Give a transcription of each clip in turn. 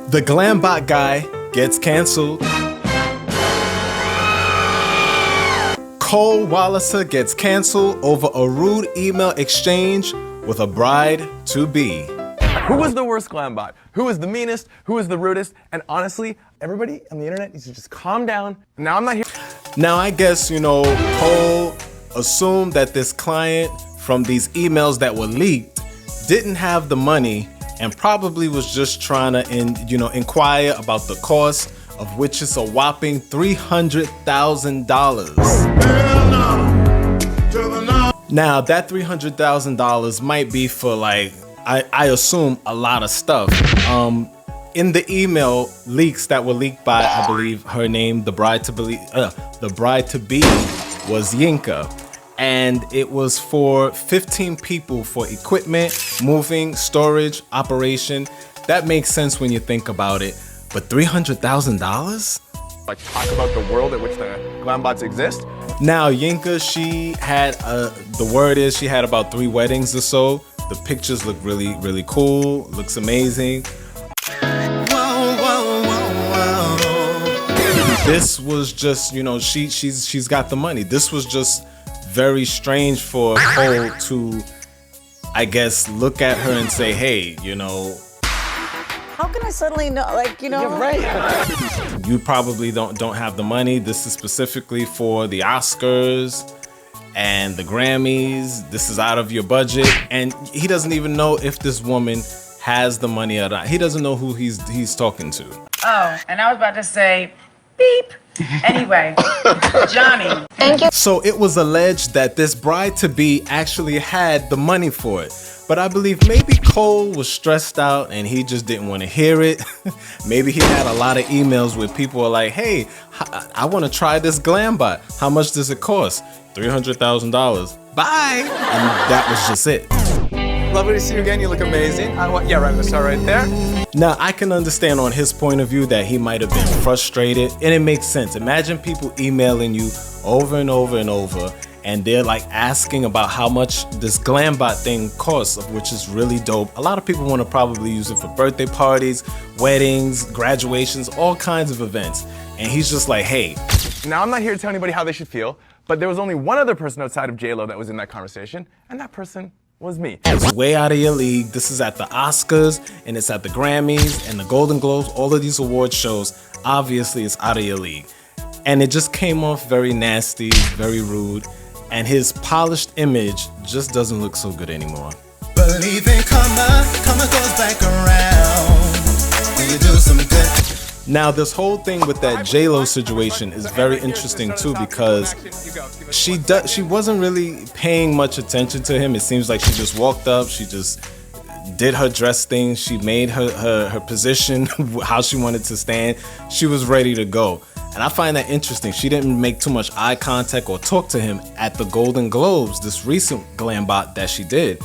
The GlamBot guy gets canceled. Cole Walliser gets canceled over a rude email exchange with a bride-to-be. Who was the worst GlamBot? Who was the meanest? Who was the rudest? And honestly, everybody on the internet needs to just calm down. Now I'm not here. Now I guess, Cole assumed that this client from these emails that were leaked didn't have the money and probably was just trying to inquire about the cost, of which is a whopping $300,000. Now that $300,000 might be for I assume a lot of stuff. In the email leaks that were leaked by, I believe her name, the bride-to-be was Yinka. And it was for 15 people for equipment, moving, storage, operation. That makes sense when you think about it. But $300,000? Like, talk about the world at which the GlamBots exist. Now, Yinka, she had, the word is she had about 3 weddings or so. The pictures look really, really cool. Looks amazing. This was just, she's got the money. This was just very strange for Cole to, I guess, look at her and say, hey, How can I suddenly know, You're right. You probably don't have the money. This is specifically for the Oscars and the Grammys. This is out of your budget. And he doesn't even know if this woman has the money or not. He doesn't know who he's talking to. Oh, and I was about to say, beep. Anyway, Johnny. Thank you. So it was alleged that this bride-to-be actually had the money for it. But I believe maybe Cole was stressed out and he just didn't want to hear it. Maybe he had a lot of emails where people were like, hey, I want to try this GlamBot. How much does it cost? $300,000. Bye. And that was just it. Lovely to see you again. You look amazing. Yeah, right. I'm gonna start right there. Now, I can understand on his point of view that he might have been frustrated, and it makes sense. Imagine people emailing you over and over and over, and they're asking about how much this GlamBot thing costs, of which is really dope. A lot of people want to probably use it for birthday parties, weddings, graduations, all kinds of events. And he's just like, hey. Now, I'm not here to tell anybody how they should feel, but there was only one other person outside of J-Lo that was in that conversation, and that person was me. It's way out of your league. This is at the Oscars, and it's at the Grammys, and the Golden Globes, all of these award shows. Obviously, it's out of your league. And it just came off very nasty, very rude, and his polished image just doesn't look so good anymore. Believe in karma, karma goes back around when you do some good. Now, this whole thing with that J-Lo situation is very interesting too, because she wasn't really paying much attention to him. It seems like she just walked up, she just did her dress thing, she made her position, how she wanted to stand. She was ready to go. And I find that interesting. She didn't make too much eye contact or talk to him at the Golden Globes, this recent GlamBot that she did.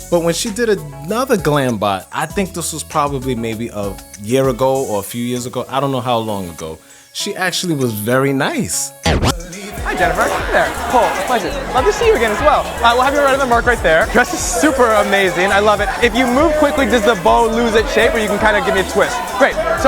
But when she did another GlamBot, I think this was probably maybe a year ago or a few years ago. I don't know how long ago. She actually was very nice. Hi, Jennifer. Hi there. Cole, pleasure. Love to see you again as well. We'll have you right on the mark right there. Dress is super amazing. I love it. If you move quickly, does the bow lose its shape, or you can kind of give me a twist? Great. So